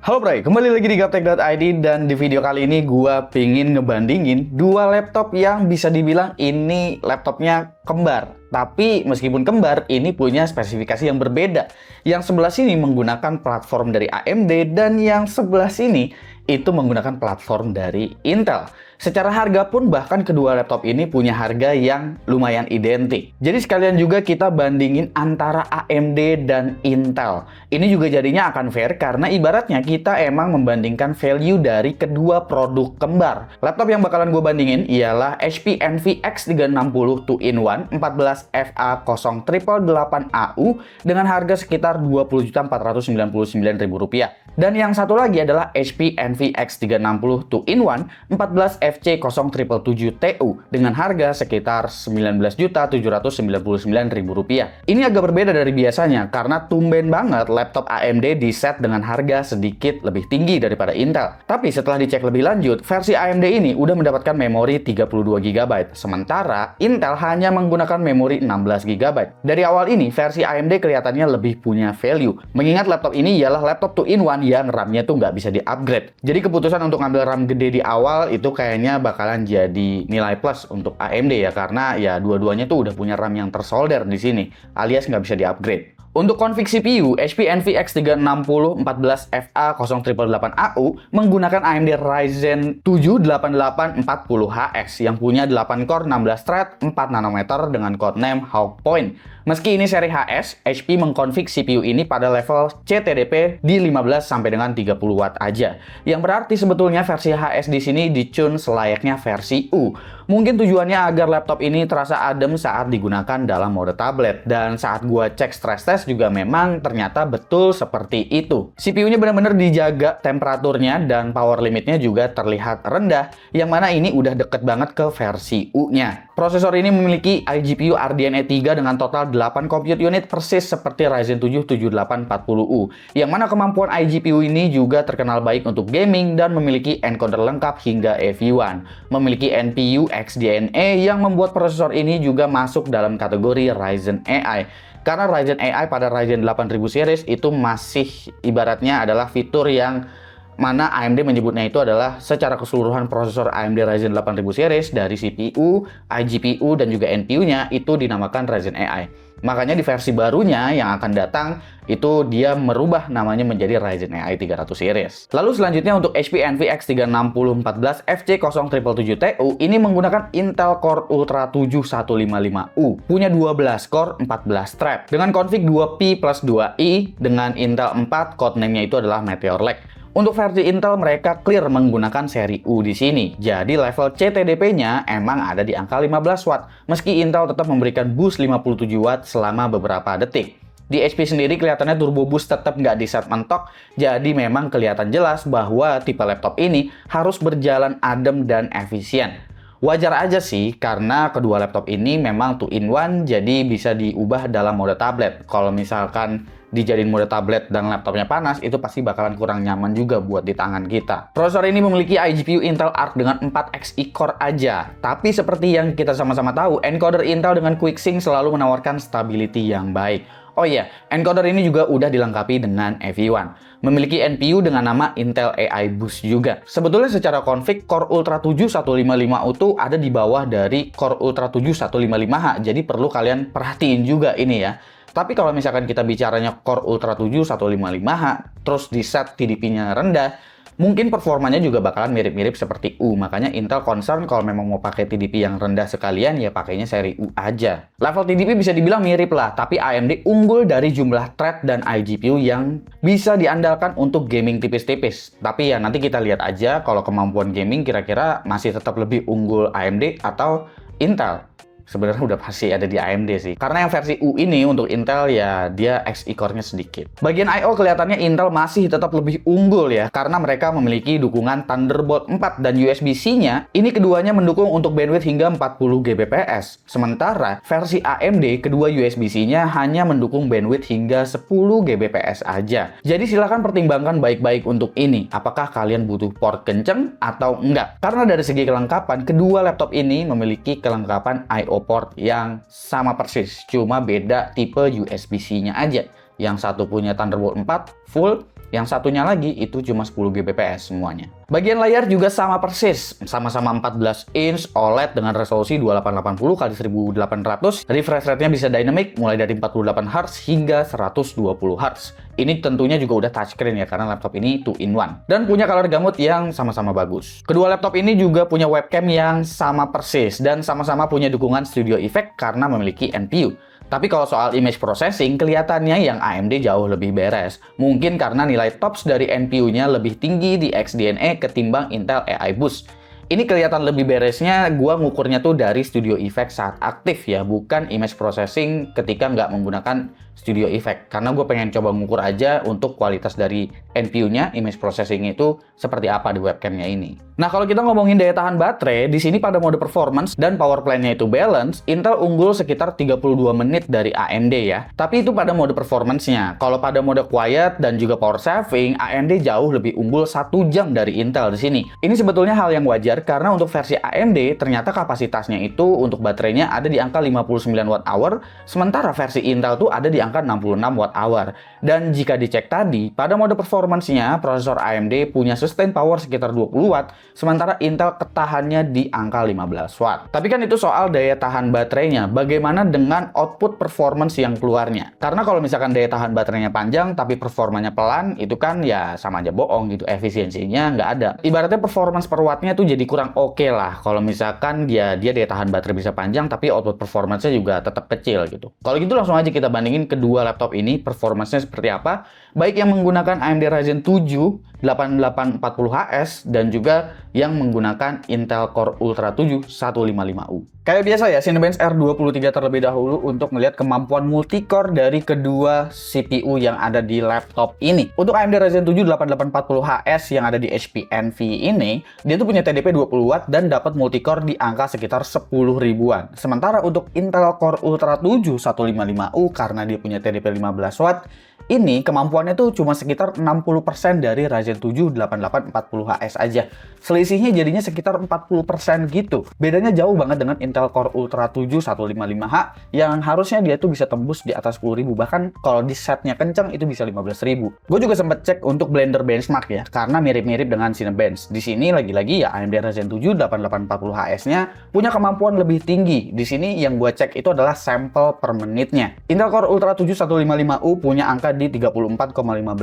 Halo Bray, kembali lagi di Gaptek.id dan di video kali ini gua pingin ngebandingin dua laptop yang bisa dibilang ini laptopnya kembar. Tapi meskipun kembar, ini punya spesifikasi yang berbeda. Yang sebelah sini menggunakan platform dari AMD dan yang sebelah sini itu menggunakan platform dari Intel. Secara harga pun bahkan kedua laptop ini punya harga yang lumayan identik. Jadi sekalian juga kita bandingin antara AMD dan Intel. Ini juga jadinya akan fair karena ibaratnya kita emang membandingkan value dari kedua produk kembar. Laptop yang bakalan gue bandingin ialah HP Envy X360 2-in-1 14FA0888AU dengan harga sekitar Rp20.499.000. Dan yang satu lagi adalah HP Envy X360 2-in-1 14FC0777TU dengan harga sekitar Rp19.799.000. Ini agak berbeda dari biasanya karena tumben banget laptop AMD di set dengan harga sedikit lebih tinggi daripada Intel. Tapi setelah dicek lebih lanjut, versi AMD ini udah mendapatkan memori 32GB, sementara Intel hanya menggunakan memori 16GB. Dari awal ini, versi AMD kelihatannya lebih punya value, mengingat laptop ini ialah laptop 2-in-1 yang RAM-nya tuh nggak bisa di-upgrade. Jadi keputusan untuk ngambil RAM gede di awal itu kayaknya bakalan jadi nilai plus untuk AMD ya, karena ya dua-duanya tuh udah punya RAM yang tersolder di sini, alias nggak bisa di-upgrade. Untuk config CPU, HP Envy X360 14FA0888AU menggunakan AMD Ryzen 7 8840HS yang punya 8 core 16 thread 4 nanometer dengan codename Hawk Point. Meski ini seri HS, HP mengkonfig CPU ini pada level CTDP di 15 sampai dengan 30 watt aja. Yang berarti sebetulnya versi HS di sini ditune selayaknya versi U. Mungkin tujuannya agar laptop ini terasa adem saat digunakan dalam mode tablet. Dan saat gua cek stress test juga memang ternyata betul seperti itu. CPU-nya benar-benar dijaga temperaturnya dan power limitnya juga terlihat rendah, yang mana ini udah deket banget ke versi U-nya. Prosesor ini memiliki iGPU RDNA 3 dengan total 8 compute unit persis seperti Ryzen 7 7840U, yang mana kemampuan iGPU ini juga terkenal baik untuk gaming dan memiliki encoder lengkap hingga AV1. Memiliki NPU XDNA yang membuat prosesor ini juga masuk dalam kategori Ryzen AI. Karena Ryzen AI pada Ryzen 8000 series itu masih ibaratnya adalah fitur yang mana AMD menyebutnya itu adalah secara keseluruhan prosesor AMD Ryzen 8000 series dari CPU, iGPU, dan juga NPU-nya itu dinamakan Ryzen AI. Makanya di versi barunya yang akan datang itu dia merubah namanya menjadi Ryzen AI 300 series. Lalu selanjutnya untuk HP Envy X360 14FC0777TU ini menggunakan Intel Core Ultra 7 155U. Punya 12 core 14 thread dengan config 2P+2i dengan Intel 4, codename-nya itu adalah Meteor Lake. Untuk versi Intel mereka clear menggunakan seri U di sini. Jadi level CTDP-nya emang ada di angka 15 watt. Meski Intel tetap memberikan boost 57 watt selama beberapa detik. Di HP sendiri kelihatannya turbo boost tetap nggak di set mentok. Jadi memang kelihatan jelas bahwa tipe laptop ini harus berjalan adem dan efisien. Wajar aja sih, karena kedua laptop ini memang 2-in-1, jadi bisa diubah dalam mode tablet. Kalau misalkan dijadiin mode tablet dan laptopnya panas, itu pasti bakalan kurang nyaman juga buat di tangan kita. Prosesor ini memiliki iGPU Intel Arc dengan 4 Xe core aja. Tapi seperti yang kita sama-sama tahu, encoder Intel dengan QuickSync selalu menawarkan stability yang baik. Oh iya, encoder ini juga udah dilengkapi dengan AV1. Memiliki NPU dengan nama Intel AI Boost juga. Sebetulnya secara config, Core Ultra 7 155U itu ada di bawah dari Core Ultra 7 155H. Jadi perlu kalian perhatiin juga ini ya. Tapi kalau misalkan kita bicaranya Core Ultra 7 155H, terus di set TDP-nya rendah, mungkin performanya juga bakalan mirip-mirip seperti U. Makanya Intel concern kalau memang mau pakai TDP yang rendah sekalian, ya pakainya seri U aja. Level TDP bisa dibilang mirip lah, tapi AMD unggul dari jumlah thread dan iGPU yang bisa diandalkan untuk gaming tipis-tipis. Tapi ya nanti kita lihat aja kalau kemampuan gaming kira-kira masih tetap lebih unggul AMD atau Intel. Sebenarnya udah pasti ada di AMD sih. Karena yang versi U ini untuk Intel ya dia Xe core-nya sedikit. Bagian I/O kelihatannya Intel masih tetap lebih unggul ya. Karena mereka memiliki dukungan Thunderbolt 4 dan USB-C-nya. Ini keduanya mendukung untuk bandwidth hingga 40 Gbps. Sementara versi AMD kedua USB-C-nya hanya mendukung bandwidth hingga 10 Gbps aja. Jadi silahkan pertimbangkan baik-baik untuk ini. Apakah kalian butuh port kenceng atau enggak? Karena dari segi kelengkapan, kedua laptop ini memiliki kelengkapan I/O port yang sama persis, cuma beda tipe USB-C-nya aja. Yang satu punya Thunderbolt 4 full, Yang satunya lagi itu cuma 10 Gbps semuanya. Bagian layar juga sama persis, sama-sama 14 inch OLED dengan resolusi 2880 x 1800. Refresh rate-nya bisa dynamic mulai dari 48 Hz hingga 120 Hz. Ini tentunya juga udah touchscreen ya, karena laptop ini 2-in-1. Dan punya color gamut yang sama-sama bagus. Kedua laptop ini juga punya webcam yang sama persis, dan sama-sama punya dukungan Studio Effect karena memiliki NPU. Tapi kalau soal image processing, kelihatannya yang AMD jauh lebih beres. Mungkin karena nilai TOPS dari NPU-nya lebih tinggi di XDNA ketimbang Intel AI Boost. Ini kelihatan lebih beresnya, gua ngukurnya tuh dari Studio Effect saat aktif ya, bukan image processing ketika nggak menggunakan Studio Effect. Karena gue pengen coba ngukur aja untuk kualitas dari NPU-nya, image processing itu seperti apa di webcamnya ini. Nah, kalau kita ngomongin daya tahan baterai, di sini pada mode performance dan power plan-nya itu balance, Intel unggul sekitar 32 menit dari AMD ya. Tapi itu pada mode performance-nya. Kalau pada mode quiet dan juga power saving, AMD jauh lebih unggul 1 jam dari Intel di sini. Ini sebetulnya hal yang wajar karena untuk versi AMD ternyata kapasitasnya itu untuk baterainya ada di angka 59 Wh, sementara versi Intel tuh ada di angka 66 Wh. Dan jika dicek tadi, pada mode performance-nya prosesor AMD punya sustain power sekitar 20 Watt, sementara Intel ketahannya di angka 15 Watt. Tapi kan itu soal daya tahan baterainya, bagaimana dengan output performance yang keluarnya? Karena kalau misalkan daya tahan baterainya panjang tapi performanya pelan, itu kan ya sama aja bohong gitu, efisiensinya nggak ada. Ibaratnya performance per wattnya tuh jadi kurang oke lah kalau misalkan dia daya tahan baterai bisa panjang tapi output performance-nya juga tetap kecil gitu. Kalau gitu langsung aja kita bandingin kedua laptop ini performance-nya seperti apa, baik yang menggunakan AMD Ryzen 7 8840HS dan juga yang menggunakan Intel Core Ultra 7 155U. Kayak biasa ya, Cinebench R23 terlebih dahulu untuk melihat kemampuan multicore dari kedua CPU yang ada di laptop ini. Untuk AMD Ryzen 7 8840HS yang ada di HP Envy ini, dia tuh punya TDP 20 Watt dan dapat multicore di angka sekitar 10 ribuan. Sementara untuk Intel Core Ultra 7 155U karena dia punya TDP 15 Watt, ini kemampuannya tuh cuma sekitar 60% dari Ryzen 7 8840HS aja. Selisihnya jadinya sekitar 40% gitu. Bedanya jauh banget dengan Intel Core Ultra 7 155H yang harusnya dia tuh bisa tembus di atas 10.000. Bahkan kalau di setnya kenceng itu bisa 15.000. Gue juga sempat cek untuk Blender benchmark ya, karena mirip-mirip dengan Cinebench. Di sini lagi-lagi ya AMD Ryzen 7 8840HS-nya punya kemampuan lebih tinggi. Di sini yang gue cek itu adalah sampel per menitnya. Intel Core Ultra 7 155U punya angka di 34,15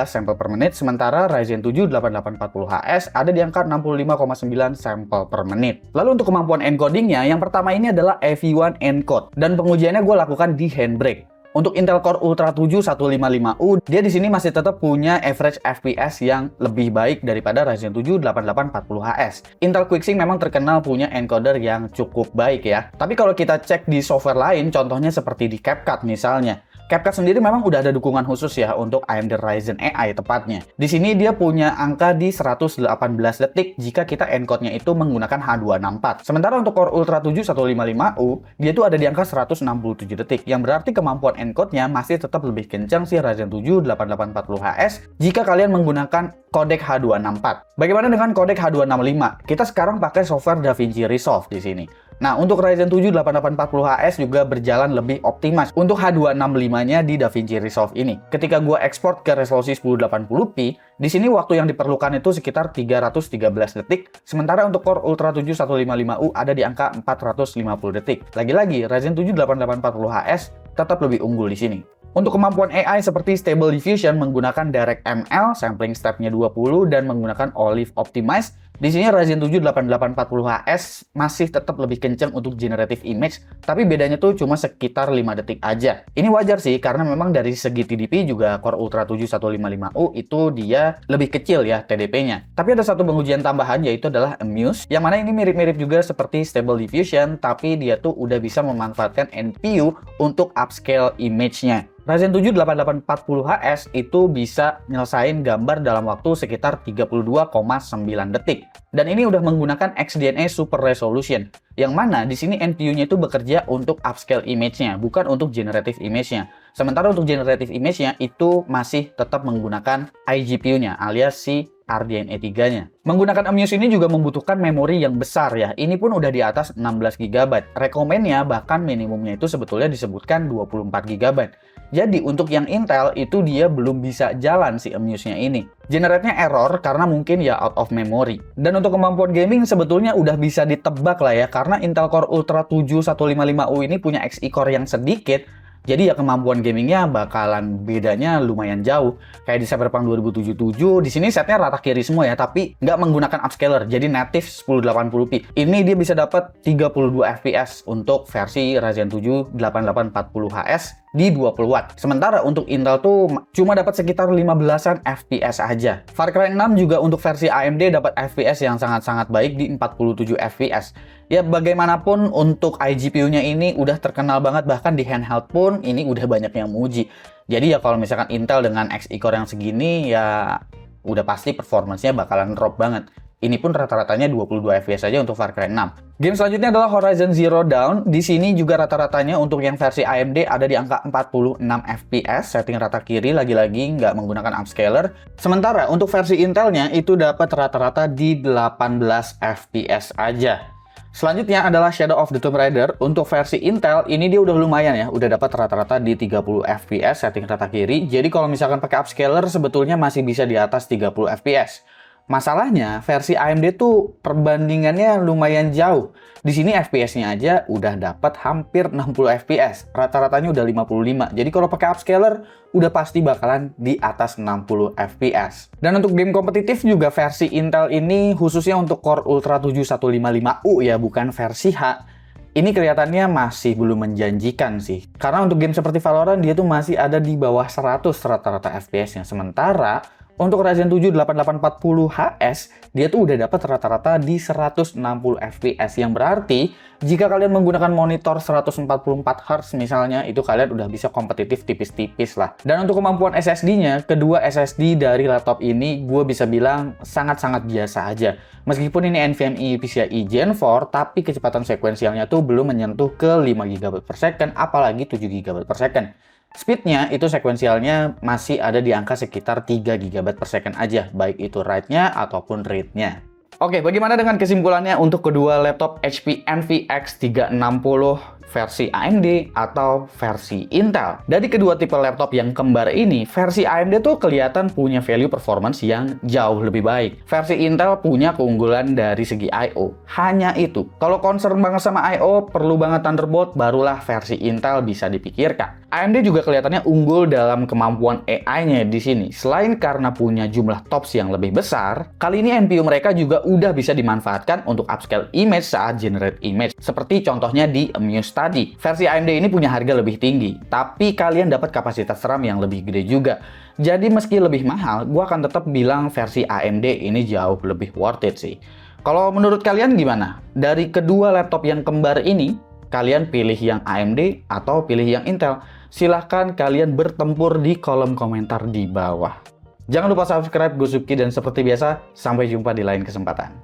sampel per menit, sementara Ryzen 7 8840HS ada di angka 65,9 sampel per menit. Lalu untuk kemampuan encodingnya, yang pertama ini adalah EV1 Encode, dan pengujiannya gue lakukan di Handbrake. Untuk Intel Core Ultra 7 155U, dia di sini masih tetap punya average FPS yang lebih baik daripada Ryzen 7 8840HS. Intel QuickSync memang terkenal punya encoder yang cukup baik ya. Tapi kalau kita cek di software lain, contohnya seperti di CapCut misalnya, CapCut sendiri memang udah ada dukungan khusus ya untuk AMD Ryzen AI tepatnya. Di sini dia punya angka di 118 detik jika kita encode-nya itu menggunakan H264. Sementara untuk Core Ultra 7 155U, dia tuh ada di angka 167 detik, yang berarti kemampuan encode-nya masih tetap lebih kencang sih Ryzen 7 8840HS jika kalian menggunakan kodek H264. Bagaimana dengan kodek H265? Kita sekarang pakai software DaVinci Resolve di sini. Nah, untuk Ryzen 7 8840HS juga berjalan lebih optimal untuk H265-nya di DaVinci Resolve ini. Ketika gua ekspor ke resolusi 1080p, di sini waktu yang diperlukan itu sekitar 313 detik, sementara untuk Core Ultra 7 155U ada di angka 450 detik. Lagi-lagi, Ryzen 7 8840HS tetap lebih unggul di sini. Untuk kemampuan AI seperti Stable Diffusion menggunakan DirectML, sampling step-nya 20 dan menggunakan Olive Optimize, di sini Ryzen 7 8840HS masih tetap lebih kencang untuk generative image, tapi bedanya tuh cuma sekitar 5 detik aja. Ini wajar sih, karena memang dari segi TDP juga Core Ultra 7 155U itu dia lebih kecil ya TDP-nya. Tapi ada satu pengujian tambahan, yaitu adalah Amuse, yang mana ini mirip-mirip juga seperti Stable Diffusion, tapi dia tuh udah bisa memanfaatkan NPU untuk upscale image-nya. Ryzen 7 8840HS itu bisa nyelesain gambar dalam waktu sekitar 32,9 detik. Dan ini udah menggunakan XDNA Super Resolution, yang mana di sini NPU-nya itu bekerja untuk upscale image-nya, bukan untuk generative image-nya. Sementara untuk generative image-nya itu masih tetap menggunakan iGPU-nya, alias si RDNA 3-nya. Menggunakan Amuse ini juga membutuhkan memori yang besar ya. Ini pun udah di atas 16 GB. Rekomennya bahkan minimumnya itu sebetulnya disebutkan 24 GB. Jadi untuk yang Intel itu dia belum bisa jalan si Amuse-nya ini. Generate-nya error karena mungkin ya out of memory. Dan untuk kemampuan gaming sebetulnya udah bisa ditebak lah ya, karena Intel Core Ultra 7 155U ini punya Xe core yang sedikit. Jadi ya kemampuan gamingnya bakalan bedanya lumayan jauh. Kayak di Cyberpunk 2077, di sini setnya rata kiri semua ya, tapi nggak menggunakan upscaler, jadi native 1080p. Ini dia bisa dapat 32 fps untuk versi Ryzen 7 8840HS di 20 watt. Sementara untuk Intel tuh cuma dapat sekitar 15-an fps aja. Far Cry 6 juga untuk versi AMD dapat fps yang sangat-sangat baik di 47 fps. Ya bagaimanapun untuk iGPU-nya ini udah terkenal banget, bahkan di handheld pun ini udah banyak yang muji. Jadi ya kalau misalkan Intel dengan Xe core yang segini ya udah pasti performance-nya bakalan drop banget. Ini pun rata-ratanya 22 fps saja untuk Far Cry 6. Game selanjutnya adalah Horizon Zero Dawn. Di sini juga rata-ratanya untuk yang versi AMD ada di angka 46 fps, setting rata kiri, lagi-lagi nggak menggunakan upscaler. Sementara untuk versi Intelnya itu dapat rata-rata di 18 fps aja. Selanjutnya adalah Shadow of the Tomb Raider. Untuk versi Intel, ini dia udah lumayan ya. Udah dapat rata-rata di 30 fps, setting rata kiri. Jadi kalau misalkan pakai upscaler, sebetulnya masih bisa di atas 30 fps. Masalahnya, versi AMD tuh perbandingannya lumayan jauh. Di sini FPS-nya aja udah dapat hampir 60 FPS. Rata-ratanya udah 55. Jadi kalau pakai upscaler, udah pasti bakalan di atas 60 FPS. Dan untuk game kompetitif juga versi Intel ini khususnya untuk Core Ultra 7 155U ya, bukan versi H. Ini kelihatannya masih belum menjanjikan sih. Karena untuk game seperti Valorant dia tuh masih ada di bawah 100 rata-rata FPS-nya. Sementara untuk Ryzen 7 8840HS, dia tuh udah dapat rata-rata di 160 fps, yang berarti jika kalian menggunakan monitor 144Hz misalnya, itu kalian udah bisa kompetitif tipis-tipis lah. Dan untuk kemampuan SSD-nya, kedua SSD dari laptop ini gue bisa bilang sangat-sangat biasa aja. Meskipun ini NVMe PCIe Gen 4, tapi kecepatan sekuensialnya tuh belum menyentuh ke 5 GB per second, apalagi 7 GB per second. Speednya itu sekuensialnya masih ada di angka sekitar 3 GB per second aja, baik itu write-nya ataupun read-nya. Oke, bagaimana dengan kesimpulannya untuk kedua laptop HP Envy X360 versi AMD atau versi Intel? Dari kedua tipe laptop yang kembar ini, versi AMD tuh kelihatan punya value performance yang jauh lebih baik. Versi Intel punya keunggulan dari segi I/O. Hanya itu, kalau concern banget sama I/O, perlu banget Thunderbolt, barulah versi Intel bisa dipikirkan. AMD juga kelihatannya unggul dalam kemampuan AI-nya di sini. Selain karena punya jumlah TOPS yang lebih besar, kali ini NPU mereka juga udah bisa dimanfaatkan untuk upscale image saat generate image. Seperti contohnya di Amuse tadi. Versi AMD ini punya harga lebih tinggi, tapi kalian dapat kapasitas RAM yang lebih gede juga. Jadi meski lebih mahal, gua akan tetap bilang versi AMD ini jauh lebih worth it sih. Kalau menurut kalian gimana? Dari kedua laptop yang kembar ini, kalian pilih yang AMD atau pilih yang Intel? Silahkan kalian bertempur di kolom komentar di bawah. Jangan lupa subscribe, gue Subki, dan seperti biasa, sampai jumpa di lain kesempatan.